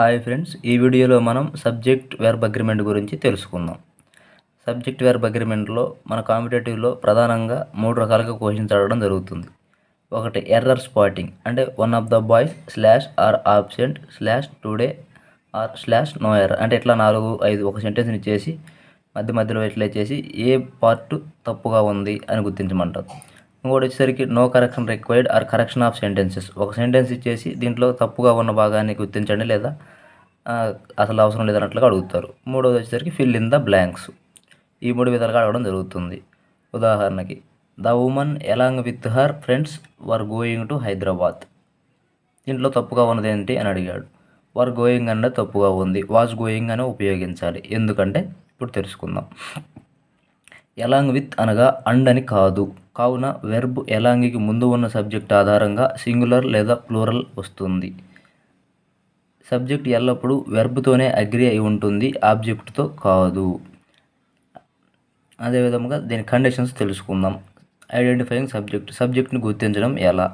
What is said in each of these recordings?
Hi friends, ఈ వీడియోలో మనం సబ్జెక్ట్ వెర్బ్ అగ్రిమెంట్ గురించి తెలుసుకుందాం. సబ్జెక్ట్ వెర్బ్ అగ్రిమెంట్లో మన కాంపిటేటివ్లో ప్రధానంగా 3 రకాలుగా క్వశ్చన్స్ అడగడం జరుగుతుంది. ఒకటి ఎర్రర్ స్పాటింగ్, అంటే one of the boys slash are absent slash today or slash no error, అంటే ఇట్లా 4-5 ఒక సెంటెన్స్ని ఇచ్చేసి మధ్యలో ఇట్లా ఇచ్చేసి ఏ పార్ట్ తప్పుగా ఉంది అని గుర్తించమంటారు. ఇంకోటి వచ్చేసరికి no correction required or correction of sentences, ఒక సెంటెన్స్ ఇచ్చేసి దీంట్లో తప్పుగా ఉన్న భాగాన్ని గుర్తించండి లేదా అసలు అవసరం లేదన్నట్లుగా అడుగుతారు. మూడోది వచ్చేసరికి ఫిల్ ఇన్ ద బ్లాంక్స్. ఈ 3 విధాలుగా అడగడం జరుగుతుంది. ఉదాహరణకి, the woman along with her friends were going to Hyderabad. దీంట్లో తప్పుగా ఉన్నది ఏంటి అని అడిగాడు. వర్ గోయింగ్ అన్నది తప్పుగా ఉంది, వాజ్ గోయింగ్ అని ఉపయోగించాలి. ఎందుకంటే ఇప్పుడు తెలుసుకుందాం. ఎలాంగ్ విత్ అనగా అండ్ అని కాదు, కావున వెర్బ్ ఎలాంగికి ముందు ఉన్న సబ్జెక్ట్ ఆధారంగా సింగులర్ లేదా ప్లూరల్ వస్తుంది. సబ్జెక్ట్ ఎల్లప్పుడూ వెర్బ్తోనే అగ్రి అయి ఉంటుంది, ఆబ్జెక్ట్తో కాదు. అదేవిధంగా దీని కండిషన్స్ తెలుసుకుందాం. ఐడెంటిఫైయింగ్ సబ్జెక్ట్ని గుర్తించడం ఎలా?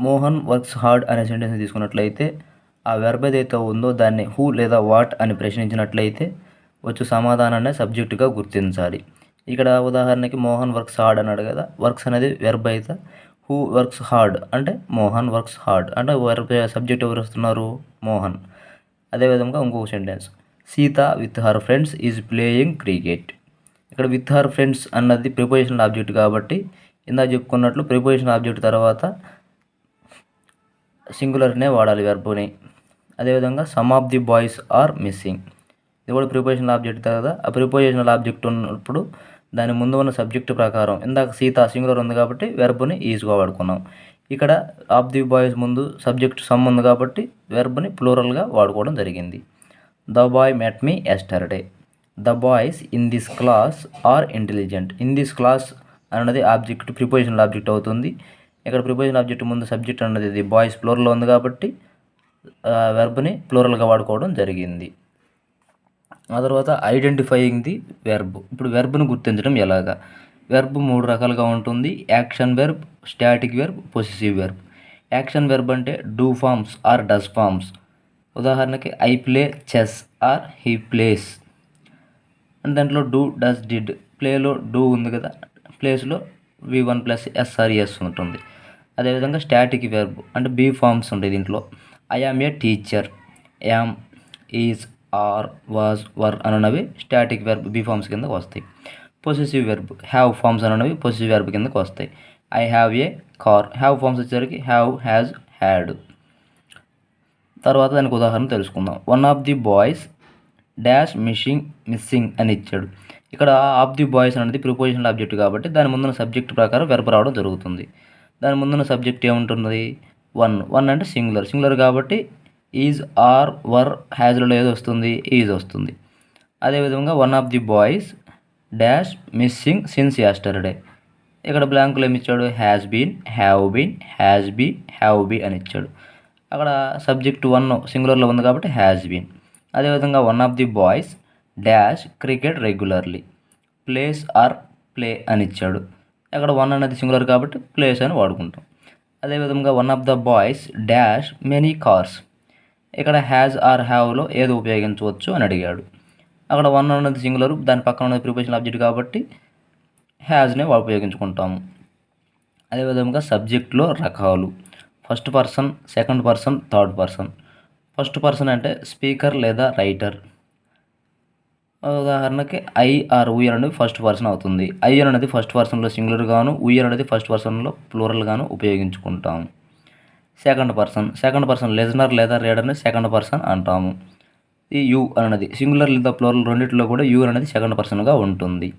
మోహన్ వర్క్స్ హార్డ్ అనే సెంటెన్స్ తీసుకున్నట్లయితే ఆ వెర్బ్ ఏదైతే ఉందో దాన్ని హూ లేదా వాట్ అని ప్రశ్నించినట్లయితే వచ్చు సమాధానాన్ని సబ్జెక్టుగా గుర్తించాలి. ఇక్కడ ఉదాహరణకి మోహన్ వర్క్స్ హార్డ్ అన్నాడు కదా, వర్క్స్ అనేది వెర్బ్ అయితే హూ వర్క్స్ హార్డ్ అంటే మోహన్ వర్క్స్ హార్డ్, అంటే వెర్బ్ సబ్జెక్ట్ ఎవరు వస్తున్నారు? మోహన్. అదేవిధంగా ఇంకొక sentence, Sita with her friends is playing cricket. ఇక్కడ విత్ హర్ ఫ్రెండ్స్ అన్నది ప్రిపోజిషనల్ ఆబ్జెక్ట్ కాబట్టి ఇందాక చెప్పుకున్నట్లు ప్రిపోజిషనల్ ఆబ్జెక్ట్ తర్వాత సింగులర్నే వాడాలి వెర్బ్ని. అదేవిధంగా some of the boys are missing, ఇది కూడా ప్రిపోజిషనల్ ఆబ్జెక్ట్ కదా. ఆ ప్రిపోజిషనల్ ఆబ్జెక్ట్ ఉన్నప్పుడు దాని ముందు ఉన్న సబ్జెక్టు ప్రకారం ఇందాక సీత సింగులర్ ఉంది కాబట్టి వెర్బ్ని ఈజ్గా వాడుకున్నాం. ఇక్కడ ఆఫ్ ది బాయ్స్ ముందు సబ్జెక్ట్ సమ్ ఉంది కాబట్టి వెర్బ్ని ప్లూరల్గా వాడుకోవడం జరిగింది. The boy met me yesterday. The boys in this class are intelligent. In this class అన్నది ఆబ్జెక్ట్ ప్రిపోజిషనల్ ఆబ్జెక్ట్ అవుతుంది. ఇక్కడ ప్రిపోజిషనల్ ఆబ్జెక్ట్ ముందు సబ్జెక్ట్ అన్నది ఇది బాయ్స్ ప్లూరల్లో ఉంది కాబట్టి వెర్బ్ని ప్లూరల్గా వాడుకోవడం జరిగింది. ఆ తర్వాత ఐడెంటిఫైయింగ్ ది వెర్బ్. ఇప్పుడు వెర్బ్ను గుర్తించడం ఎలాగా? వెర్బ్ 3 రకాలుగా ఉంటుంది. Action verb, static verb, possessive verb. Action verb అంటే do forms or does forms. ఉదాహరణకి I play chess or he plays. And దాంట్లో డూ, డస్, డిడ్. ప్లేలో డూ ఉంది కదా, ప్లేస్లో V1 + SRES ఉంటుంది. అదేవిధంగా స్టాటిక్ వెర్బ్ అంటే బీ ఫార్మ్స్ ఉంటాయి దీంట్లో. I am a teacher, am, is, are, was, were అనేవి స్టాటిక్ వెర్బ్ బీ ఫార్మ్స్ కిందకు వస్తాయి. పొసెసివ్ వెర్బ్ హ్యావ్ ఫార్మ్స్ అనేవి పొసెసివ్ వెర్బ్ కిందకు వస్తాయి. I have a car, have forms వచ్చేసరికి హ్యావ్, హ్యాజ్, హ్యాడ్. తర్వాత దానికి ఉదాహరణ తెలుసుకుందాం. One of the boys dash missing అని ఇచ్చాడు. ఇక్కడ ఆఫ్ ది బాయ్స్ అనేది ప్రిపోజిషనల్ ఆబ్జెక్ట్ కాబట్టి దాని ముందున్న సబ్జెక్ట్ ప్రకారం వెర్బ్ రావడం జరుగుతుంది. దాని ముందున్న సబ్జెక్ట్ ఏముంటుంది? వన్ అంటే సింగులర్ కాబట్టి ఈజ్, ఆర్, వర్, హ్యాజ్లలో ఏది వస్తుంది? ఈజ్ వస్తుంది. అదేవిధంగా one of the boys dash missing since yesterday. ఇక్కడ బ్లాంకులు ఏమి ఇచ్చాడు? Has been, has be, have be అని ఇచ్చాడు. అక్కడ సబ్జెక్ట్ 1 సింగులర్లో ఉంది కాబట్టి హ్యాజ్ బీన్. అదేవిధంగా one of the boys dash cricket regularly, plays or play అని ఇచ్చాడు. అక్కడ 1 అనేది సింగులర్ కాబట్టి ప్లేస్ అని వాడుకుంటాం. అదేవిధంగా one of the boys dash many cars. ఇక్కడ హ్యాజ్ ఆర్ హ్యావ్లో ఏది ఉపయోగించవచ్చు అని అడిగాడు. అక్కడ 1 అనేది సింగులర్, దాని పక్కన ఉన్నది ప్రిపోజిషనల్ ఆబ్జెక్ట్ కాబట్టి హ్యాజ్నే ఉపయోగించుకుంటాము. అదేవిధంగా సబ్జెక్ట్లో రకాలు. First person, second person, third person. First person అంటే స్పీకర్ లేదా రైటర్. ఉదాహరణకి ఐ ఆర్ ఉయర్ అనేది ఫస్ట్ పర్సన్ అవుతుంది. ఐ అనేది ఫస్ట్ పర్సన్లో సింగులర్ గాను, ఉయర్ అనేది ఫస్ట్ పర్సన్లో ప్లూరల్ గాను ఉపయోగించుకుంటాము. సెకండ్ పర్సన్ లిజనర్ లేదా రీడర్ని సెకండ్ పర్సన్ అంటాము. ఈ యు అనేది సింగులర్ లేదా ప్లూరల్ రెండింటిలో కూడా యు అనేది సెకండ్ పర్సన్గా ఉంటుంది.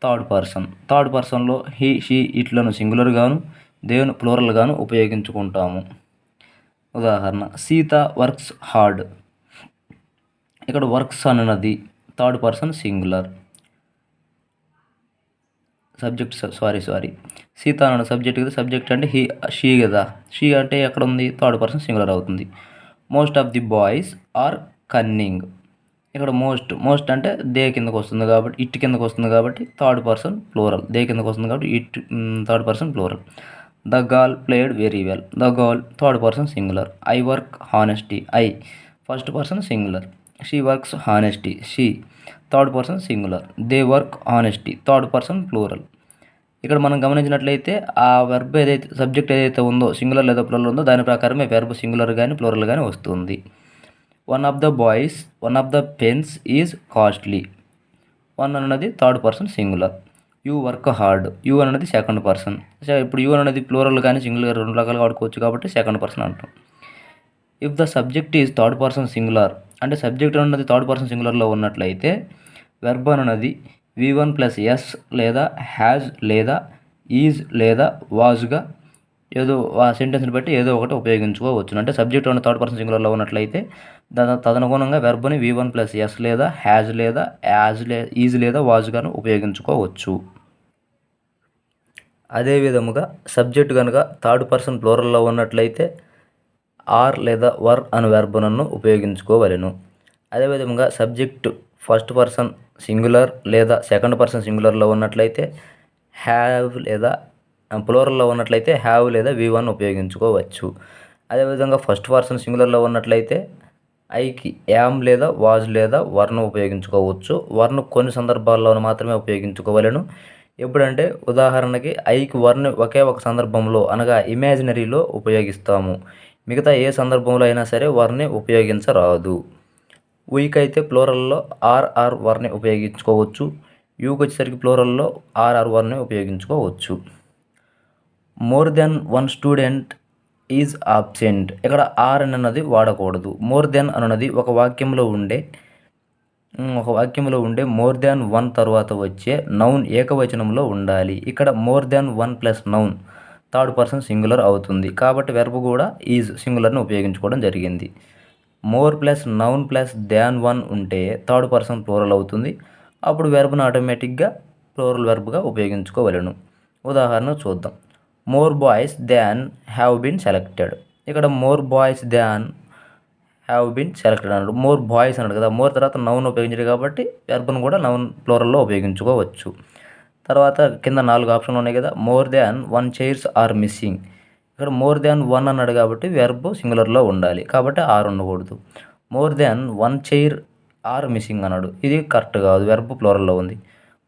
థర్డ్ పర్సన్లో హీ, షీ, ఇట్లను సింగులర్ గాను, దేని ప్లూరల్ గాను ఉపయోగించుకుంటాము. ఉదాహరణ, సీత వర్క్స్ హార్డ్. ఇక్కడ వర్క్స్ అన్నది థర్డ్ పర్సన్ సింగులర్. సీత అన్న సబ్జెక్ట్ కదా, సబ్జెక్ట్ అంటే షీ కదా, షీ అంటే ఎక్కడ ఉంది? థర్డ్ పర్సన్ సింగులర్ అవుతుంది. Most of the boys are cunning. ఇక్కడ మోస్ట్ అంటే దే కిందకు వస్తుంది కాబట్టి, ఇట్ కిందకు వస్తుంది కాబట్టి థర్డ్ పర్సన్ ప్లూరల్. దే కిందకు వస్తుంది కాబట్టి it third person plural. The girl played very well. The girl third person singular. I work honesty. I first person singular. She works honesty. She third person singular. They work honesty third person plural. ఇక్కడ మనం గమనించినట్లయితే ఆ verb ఏదైతే subject ఏదైతే ఉందో singular లేదా plural ఉందో దాని ప్రకారమే వెర్బ్ సింగులర్ కానీ ప్లూరల్ కానీ వస్తుంది. One of the pens is costly. One అన్నది third person singular. You work hard. You అనేది సెకండ్ పర్సన్. ఇప్పుడు యూ అనేది ప్లూరల్ కానీ సింగులర్ రెండు రకాలుగా వాడుకోవచ్చు కాబట్టి సెకండ్ పర్సన్ అంటాం. If the subject is third person singular అంటే సబ్జెక్ట్ అన్నది థర్డ్ పర్సన్ సింగులర్లో ఉన్నట్లయితే వెర్బ్ అన్నది V1 ప్లస్ ఎస్ లేదా హ్యాజ్ లేదా ఈజ్ లేదా వాజ్గా ఏదో ఆ సెంటెన్స్ని బట్టి ఏదో ఒకటి ఉపయోగించుకోవచ్చు. అంటే సబ్జెక్ట్ ఉన్న థర్డ్ పర్సన్ సింగులర్లో ఉన్నట్లయితే తదనుగుణంగా వెర్బ్ని V1 ప్లస్ ఎస్ లేదా హ్యాజ్ లేదా ఈజ్ లేదా వాజ్గాను ఉపయోగించుకోవచ్చు. అదేవిధముగా సబ్జెక్ట్ కనుక థర్డ్ పర్సన్ ప్లూరల్లో ఉన్నట్లయితే ఆర్ లేదా వర్ అను వెర్బ్ను ఉపయోగించుకోవలెను. అదేవిధంగా సబ్జెక్టు ఫస్ట్ పర్సన్ సింగులర్ లేదా సెకండ్ పర్సన్ సింగులర్లో ఉన్నట్లయితే హ్యావ్ లేదా ప్లూరల్లో ఉన్నట్లయితే హ్యావ్ లేదా V1 ఉపయోగించుకోవచ్చు. అదేవిధంగా ఫస్ట్ పర్సన్ సింగులర్లో ఉన్నట్లయితే ఐకి యామ్ లేదా వాజ్ లేదా వర్ను ఉపయోగించుకోవచ్చు. వర్ను కొన్ని సందర్భాల్లో మాత్రమే ఉపయోగించుకోవలెను. ఎప్పుడంటే ఉదాహరణకి ఐకి వర్ని ఒకే ఒక సందర్భంలో అనగా ఇమాజినరీలో ఉపయోగిస్తాము. మిగతా ఏ సందర్భంలో అయినా సరే వర్ని ఉపయోగించరాదు. వీక్ అయితే ప్లూరల్లో ఆర్ వర్ని ఉపయోగించుకోవచ్చు. యూకి వచ్చేసరికి ప్లూరల్లో ఆర్ వర్ని ఉపయోగించుకోవచ్చు. More than one student is absent. ఇక్కడ ఆర్ అన్నది వాడకూడదు. మోర్ దెన్ అన్నది ఒక వాక్యంలో ఉండే మోర్ దెన్ వన్ తర్వాత వచ్చే నౌన్ ఏకవచనంలో ఉండాలి. ఇక్కడ more than one plus noun third person singular అవుతుంది. కాబట్టి వెర్బ్ కూడా ఈజ్ సింగులర్ని ఉపయోగించుకోవడం జరిగింది. More plus noun plus than one ఉంటే థర్డ్ పర్సన్ ప్లూరల్ అవుతుంది. అప్పుడు వెర్బ్ను ఆటోమేటిక్గా ప్లూరల్ వెర్బ్గా ఉపయోగించుకోవలను. ఉదాహరణ చూద్దాం. More boys than have been selected. ఇక్కడ more boys than have been selected అన్నాడు. మోర్ బాయ్స్ అన్నాడు కదా, మోర్ తర్వాత నౌన్ ఉపయోగించాడు కాబట్టి వెర్బ్ను కూడా నౌన్ ప్లూరల్లో ఉపయోగించుకోవచ్చు. తర్వాత కింద 4 ఆప్షన్లు ఉన్నాయి కదా. More than one chairs are missing. ఇక్కడ మోర్ దాన్ వన్ అన్నాడు కాబట్టి వెర్బ్ సింగులర్లో ఉండాలి కాబట్టి ఆర్ ఉండకూడదు. More than one chair are missing అన్నాడు. ఇది కరెక్ట్ కాదు, వెర్బ్ ప్లూరల్లో ఉంది.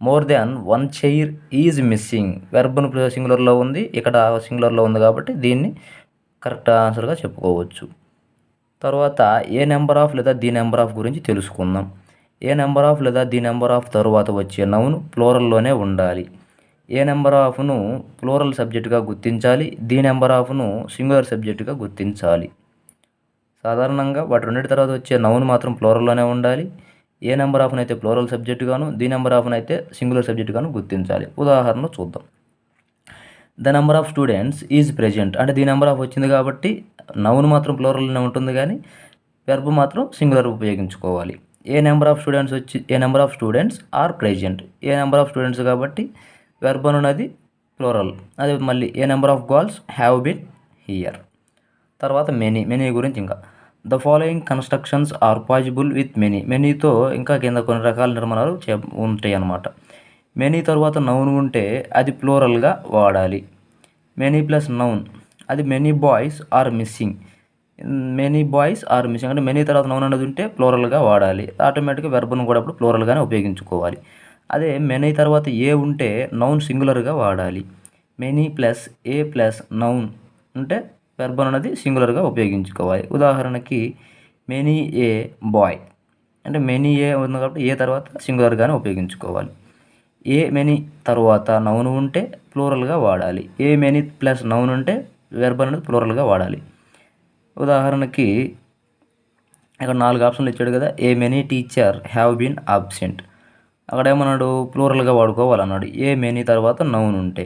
More than one chair is missing. వెర్బ్ను సింగులర్లో ఉంది, ఇక్కడ సింగులర్లో ఉంది కాబట్టి దీన్ని కరెక్ట్ ఆన్సర్గా చెప్పుకోవచ్చు. తర్వాత ఏ నెంబర్ ఆఫ్ లేదా ది నెంబర్ ఆఫ్ గురించి తెలుసుకుందాం. ఏ నెంబర్ ఆఫ్ లేదా ది నెంబర్ ఆఫ్ తరువాత వచ్చే నౌన్ ప్లూరల్లోనే ఉండాలి. ఏ నెంబర్ ఆఫ్ను ప్లూరల్ సబ్జెక్టుగా గుర్తించాలి, ది నెంబర్ ఆఫ్ను సింగులర్ సబ్జెక్టుగా గుర్తించాలి. సాధారణంగా వాటి రెండింటి తర్వాత వచ్చే నౌన్ మాత్రం ప్లూరల్లోనే ఉండాలి. ఏ నెంబర్ ఆఫ్ను అయితే ప్లూరల్ సబ్జెక్టుగాను, ది నెంబర్ ఆఫ్ను అయితే సింగులర్ సబ్జెక్టుగాను గుర్తించాలి. ఉదాహరణ చూద్దాం. The number of students is present అంటే ది నెంబర్ ఆఫ్ వచ్చింది కాబట్టి నౌన్ మాత్రం ప్లూరల్లోనే ఉంటుంది కానీ వెర్బ్ మాత్రం సింగులర్ ఉపయోగించుకోవాలి. A number of students are present. A number of students కాబట్టి వెర్బ్ అనేది ప్లూరల్. అదే మళ్ళీ a number of girls have been here. తర్వాత మెనీ గురించి ఇంకా the following constructions are possible with మెనీతో ఇంకా కింద కొన్ని రకాల నిర్మాణాలు ఉంటాయి అన్నమాట. మెనీ తర్వాత నౌన్ ఉంటే అది ప్లూరల్గా వాడాలి. మెనీ ప్లస్ నౌన్ అది many boys are missing. Many boys are missing అంటే మెనీ తర్వాత నౌన్ అనేది ఉంటే ప్లూరల్గా వాడాలి. ఆటోమేటిక్గా వెర్బ్ను కూడా అప్పుడు ప్లూరల్గానే ఉపయోగించుకోవాలి. అదే మెనీ తర్వాత ఏ ఉంటే నౌన్ సింగులర్గా వాడాలి. మెనీ ప్లస్ ఏ ప్లస్ నౌన్ ఉంటే వెర్బ్ అనేది సింగులర్గా ఉపయోగించుకోవాలి. ఉదాహరణకి మెనీ ఏ బాయ్ అంటే మెనీ ఏ ఉంది కాబట్టి ఏ తర్వాత సింగులర్గానే ఉపయోగించుకోవాలి. ఏ మెనీ తర్వాత నౌన్ ఉంటే ప్లూరల్గా వాడాలి. ఏ మెనీ ప్లస్ నౌన్ ఉంటే వెర్బ్ అనేది ప్లూరల్గా వాడాలి. ఉదాహరణకి ఇక్కడ 4 ఆప్షన్లు ఇచ్చాడు కదా. A many teacher have been absent. అక్కడ ఏమన్నాడు ప్లూరల్గా వాడుకోవాలన్నాడు. ఏ మెనీ తర్వాత నౌన్ ఉంటే.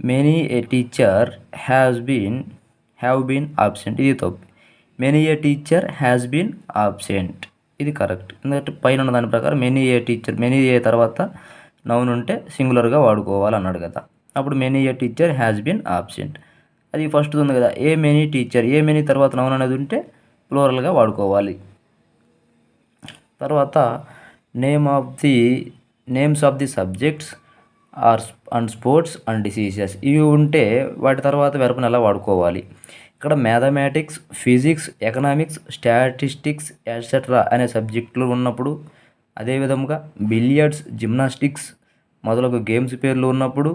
Many a teacher have been absent ఇది తప్పు. Many a teacher has been absent ఇది కరెక్ట్. ఎందుకంటే పైన ఉన్న దాని ప్రకారం మెనీ ఏ తర్వాత నౌన్ ఉంటే సింగులర్గా వాడుకోవాలన్నాడు కదా. అప్పుడు many a teacher has been absent అది ఫస్ట్ ఉంది కదా. A many teacher a many తర్వాత నౌన్ అనేది ఉంటే ప్లూరల్గా వాడుకోవాలి. తర్వాత names of the subjects and sports and diseases ఇవి ఉంటే వాటి తర్వాత వెర్బ్ను ఎలా వాడుకోవాలి. ఇక్కడ mathematics, physics, economics, statistics etcetera అనే సబ్జెక్టులు ఉన్నప్పుడు, అదేవిధముగా బిలియర్డ్స్, జిమ్నాస్టిక్స్ మొదలగు గేమ్స్ పేర్లు ఉన్నప్పుడు,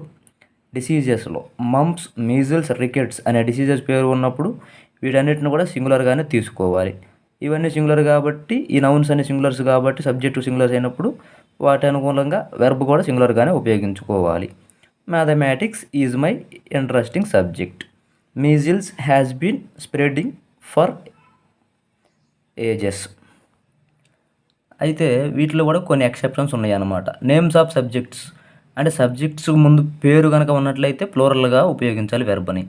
డిసీజెస్లో మంప్స్, మీజిల్స్, రికెట్స్ అనే డిసీజెస్ పేరు ఉన్నప్పుడు వీటన్నిటిని కూడా సింగులర్గానే తీసుకోవాలి. ఇవన్నీ సింగులర్ కాబట్టి, ఈ నౌన్స్ అనే సింగులర్స్ కాబట్టి సబ్జెక్టు సింగులర్స్ అయినప్పుడు వాటి అనుకూలంగా వెర్బ్ కూడా సింగులర్గానే ఉపయోగించుకోవాలి. Mathematics is my interesting subject. Measles has been spreading for ages. అయితే వీటిలో కూడా కొన్ని ఎక్సెప్షన్స్ ఉన్నాయి అన్నమాట. నేమ్స్ ఆఫ్ సబ్జెక్ట్స్ అంటే సబ్జెక్ట్స్ ముందు పేరు కనుక ఉన్నట్లయితే ప్లూరల్గా ఉపయోగించాలి వెర్బ్ని.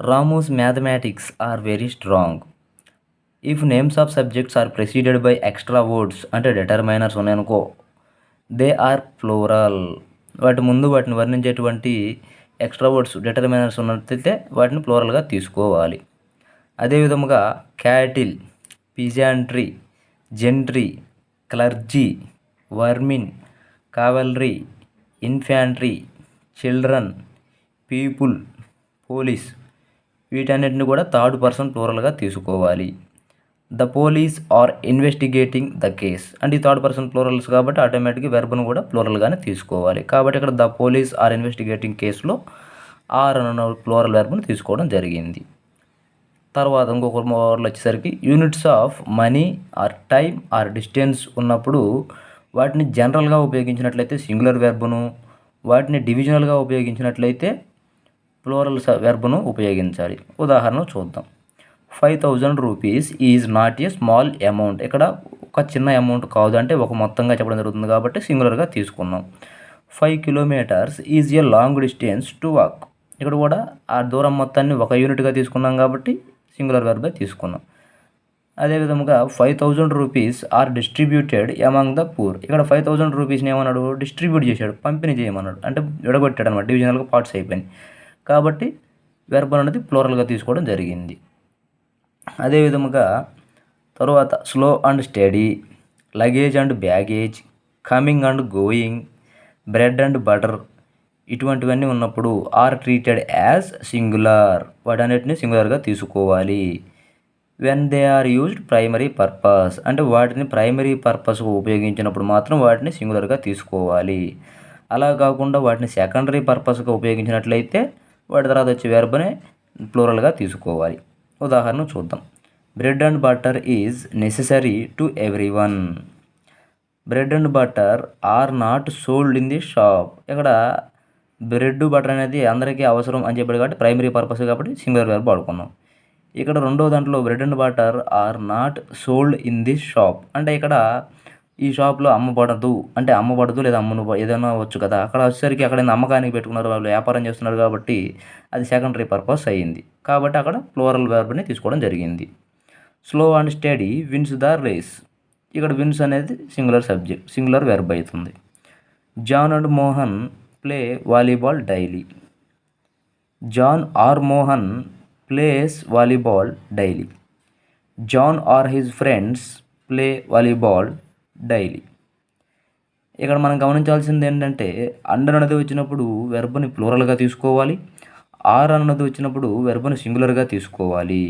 Ramu's mathematics are very strong. If names of subjects are preceded by extra words అంటే డిటర్మైనర్స్ ఉన్నాయనుకో, దే ఆర్ ప్లూరల్. వాటిని వర్ణించేటువంటి ఎక్స్ట్రా వర్డ్స్ డిటర్మైనర్స్ ఉన్నట్లయితే వాటిని ప్లూరల్గా తీసుకోవాలి. అదేవిధముగా cattle, peasantry, gentry, clergy, vermin, cavalry, infantry, children, people, police వీటన్నిటిని కూడా థర్డ్ పర్సన్ ప్లూరల్గా తీసుకోవాలి. The police are investigating the case అంటే ఈ థర్డ్ పర్సన్ ప్లూరల్స్ కాబట్టి ఆటోమేటిక్గా వెర్బ్ను కూడా ప్లూరల్గానే తీసుకోవాలి. కాబట్టి ఇక్కడ ద పోలీస్ ఆర్ ఇన్వెస్టిగేటింగ్ కేసులో ఆర్ అన్న ప్లూరల్ వెర్బ్ను తీసుకోవడం జరిగింది. తర్వాత ఇంకొక మోడల్ వచ్చేసరికి units of money or time or distance ఉన్నప్పుడు వాటిని జనరల్గా ఉపయోగించినట్లయితే సింగులర్ వెర్బ్ను, వాటిని డివిజనల్గా ఉపయోగించినట్లయితే ప్లూరల్ వెర్బ్ను ఉపయోగించాలి. ఉదాహరణ చూద్దాం. 5,000 rupees is not a small amount. ఇక్కడ ఒక చిన్న అమౌంట్ కాదు అంటే ఒక మొత్తంగా చెప్పడం జరుగుతుంది కాబట్టి సింగులర్గా తీసుకున్నాం. 5 kilometres is a long distance to walk. ఇక్కడ కూడా ఆ దూరం మొత్తాన్ని ఒక యూనిట్గా తీసుకున్నాం కాబట్టి సింగులర్ వెర్బే తీసుకున్నాం. అదేవిధంగా 5,000 rupees or distributed among the poor. ఇక్కడ 5,000 రూపీస్ని ఏమన్నాడు, డిస్ట్రిబ్యూట్ చేశాడు, పంపిణీ చేయమన్నాడు, అంటే విడగొట్టాడు అనమాట, డివిజనల్గా పార్ట్స్ అయిపోయినాయి కాబట్టి వెర్బ్ అనేది ప్లూరల్గా తీసుకోవడం జరిగింది. అదేవిధముగా తరువాత slow and steady, luggage and baggage, coming and going, bread and butter ఇటువంటివన్నీ ఉన్నప్పుడు ఆర్ ట్రీటెడ్ యాజ్ సింగులర్. వాటన్నిటిని సింగులర్గా తీసుకోవాలి. When they are used primary purpose అంటే వాటిని ప్రైమరీ పర్పస్కు ఉపయోగించినప్పుడు మాత్రం వాటిని సింగులర్గా తీసుకోవాలి. అలా కాకుండా వాటిని సెకండరీ పర్పస్గా ఉపయోగించినట్లయితే వాటి తర్వాత వచ్చే వెర్బ్ని ప్లూరల్గా తీసుకోవాలి. ఉదాహరణ చూద్దాం. Bread and butter is necessary to every one. Bread and butter are not sold in the shop. ఇక్కడ బ్రెడ్ బటర్ అనేది అందరికీ అవసరం అని చెప్పాడు కాబట్టి ప్రైమరీ పర్పస్ కాబట్టి సింగులర్ వెర్బ్ వాడుకున్నాం. ఇక్కడ రెండో దాంట్లో bread and butter are not sold in the shop అంటే ఇక్కడ ఈ షాప్లో అమ్మబడదు లేదా ఏదైనా వచ్చు కదా, అక్కడ వచ్చేసరికి అక్కడ అమ్మకానికి పెట్టుకున్నారు, వాళ్ళు వ్యాపారం చేస్తున్నారు కాబట్టి అది సెకండరీ పర్పస్ అయ్యింది కాబట్టి అక్కడ ప్లూరల్ వెర్బ్ని తీసుకోవడం జరిగింది. Slow and steady wins the race. ఇక్కడ విన్స్ అనేది సింగులర్ వెర్బ్ అవుతుంది. John and Mohan play volleyball daily. John or Mohan plays volleyball daily. John or his friends play volleyball daily. ఇక్కడ మనం గమనించాల్సింది ఏంటంటే అండర్ అన్నది వచ్చినప్పుడు వెర్బ్ని ప్లూరల్గా తీసుకోవాలి, ఆర్ అన్నది వచ్చినప్పుడు వెర్బ్ని సింగులర్గా తీసుకోవాలి.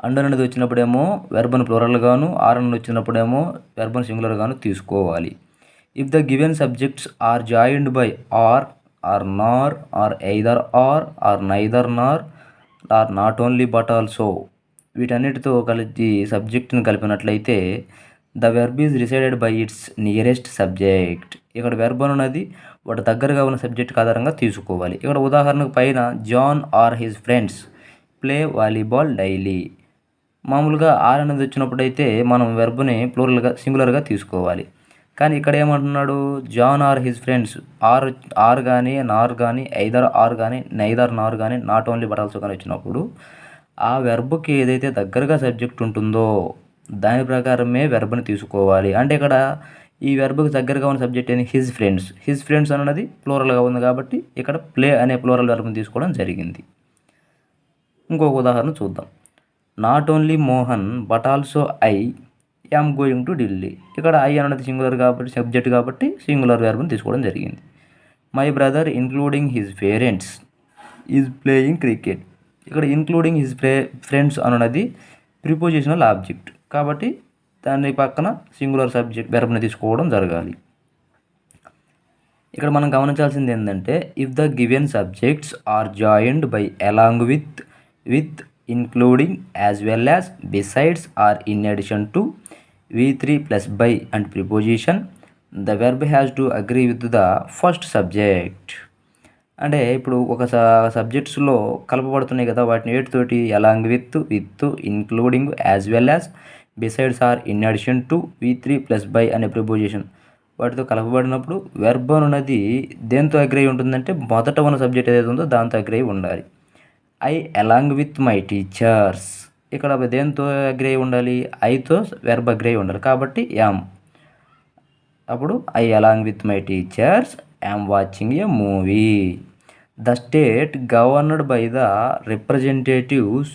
అండర్ అనేది వచ్చినప్పుడేమో వెర్బ్ని ప్లూరల్గాను, ఆర్ అన్నది వచ్చినప్పుడేమో వెర్బ్ని సింగులర్గాను తీసుకోవాలి. If the given subjects are joined by or nor or either or neither nor or not only but also వీటన్నిటితో కలిసి సబ్జెక్ట్ని కలిపినట్లయితే the verb is decided by its nearest subject. ఇక్కడ వెర్బ్ అనేది వాటి దగ్గరగా ఉన్న సబ్జెక్ట్ ఆధారంగా తీసుకోవాలి. ఇక్కడ ఉదాహరణకు పైన John or his friends play volleyball daily. మామూలుగా ఆర్ అనేది వచ్చినప్పుడైతే మనం వెర్బ్ని సింగులర్గా తీసుకోవాలి. కానీ ఇక్కడ ఏమంటున్నాడు, John or his friends or కానీ నార్ కానీ ఎయిదర్ ఆర్ కానీ నైదర్ నార్ కానీ నాట్ ఓన్లీ బట్ ఆల్సో కానీ వచ్చినప్పుడు ఆ వెర్బ్కి ఏదైతే దగ్గరగా సబ్జెక్ట్ ఉంటుందో దాని ప్రకారమే వెర్బ్ని తీసుకోవాలి. అంటే ఇక్కడ ఈ వెర్బ్కి దగ్గరగా ఉన్న సబ్జెక్ట్ ఏంటి, హిజ్ ఫ్రెండ్స్ అన్నది ప్లూరల్గా ఉంది కాబట్టి ఇక్కడ ప్లే అనే ప్లూరల్ వెర్బ్ని తీసుకోవడం జరిగింది. ఇంకొక ఉదాహరణ చూద్దాం. Not only Mohan but also I am going to Delhi. ఇక్కడ ఐ అన్నది సింగులర్ కాబట్టి సబ్జెక్ట్ కాబట్టి సింగులర్ వెర్బ్ని తీసుకోవడం జరిగింది. My brother including his parents is playing cricket. ఇక్కడ ఇన్క్లూడింగ్ హిజ్ ఫ్రెండ్స్ అనున్నది ప్రిపోజిషనల్ ఆబ్జెక్ట్ కాబట్టి దాని పక్కన సింగులర్ సబ్జెక్ట్ వెర్బ్ని తీసుకోవడం జరగాలి. ఇక్కడ మనం గమనించాల్సింది ఏంటంటే if the given subjects are joined by along with including as well as besides or in addition to V3 plus by and preposition, the verb has to agree with the first subject. అంటే ఇప్పుడు ఒక సబ్జెక్ట్స్లో కలపబడుతున్నాయి కదా, వాటిని వేటితోటి along with including as well as besides or in addition to V3 plus by అనే preposition వాటితో కలపబడినప్పుడు వెర్బ్ అనేది దేంతో అగ్రీ అయి ఉంటుందంటే మొదట ఉన్న సబ్జెక్ట్ ఏదైతే ఉందో దాంతో అగ్రీ అయి ఉండాలి. I along with my teachers ఇక్కడ దేంతో అగ్రీ అయి ఉండాలి, ఐతో వెర్బ్ అగ్రీ అయి ఉండాలి కాబట్టి యామ్. అప్పుడు I along with my teachers am watching a movie. The state governed by the representatives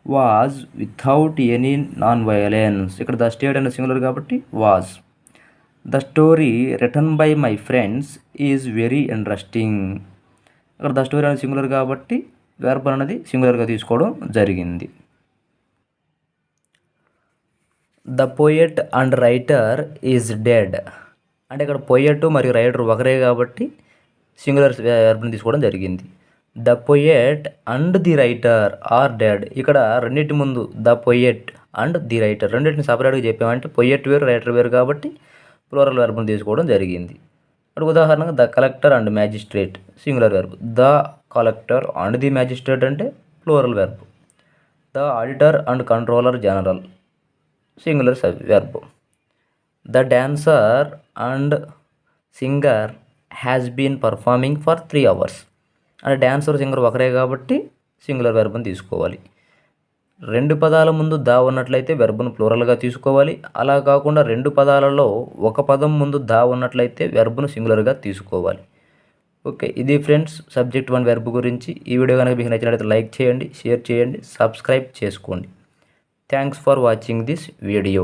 was without any non violence. ఇక్కడ ద స్టేట్ అనే సింగులర్ కాబట్టి was. The story written by my friends is very interesting. ఇక్కడ the story అనే singular కాబట్టి verb అనేది సింగులర్గా తీసుకోవడం జరిగింది. The poet and writer is dead. అంటే ఇక్కడ పోయెట్ మరియు రైటర్ ఒకరే కాబట్టి సింగులర్ వెర్బ్ని తీసుకోవడం జరిగింది. The poet and the writer or dead. ఇక్కడ రెండింటి ముందు the poet and the writer రెండింటిని సపరేట్గా చెప్పామంటే పోయెట్ వేరు రైటర్ వేరు కాబట్టి ప్లూరల్ వెర్బ్ని తీసుకోవడం జరిగింది. ఇప్పుడు ఉదాహరణగా the collector and magistrate singular verb. The collector and the magistrate అంటే plural verb. The auditor and controller general singular verb. The dancer and singer has been performing for 3 hours. అంటే dancer singer ఒకరే కాబట్టి singular వెర్బ్ని తీసుకోవాలి. 2 పదాల ముందు దా ఉన్నట్లయితే వెర్బ్ను ప్లూరల్గా తీసుకోవాలి. అలా కాకుండా 2 పదాలలో ఒక పదం ముందు దా ఉన్నట్లయితే వెర్బ్ను సింగులర్గా తీసుకోవాలి. ఓకే, ఇది ఫ్రెండ్స్ సబ్జెక్ట్ 1 వెర్బ్ గురించి. ఈ వీడియో కనుక మీకు నచ్చినట్లయితే లైక్ చేయండి, షేర్ చేయండి, సబ్స్క్రైబ్ చేసుకోండి. Thanks for watching this video.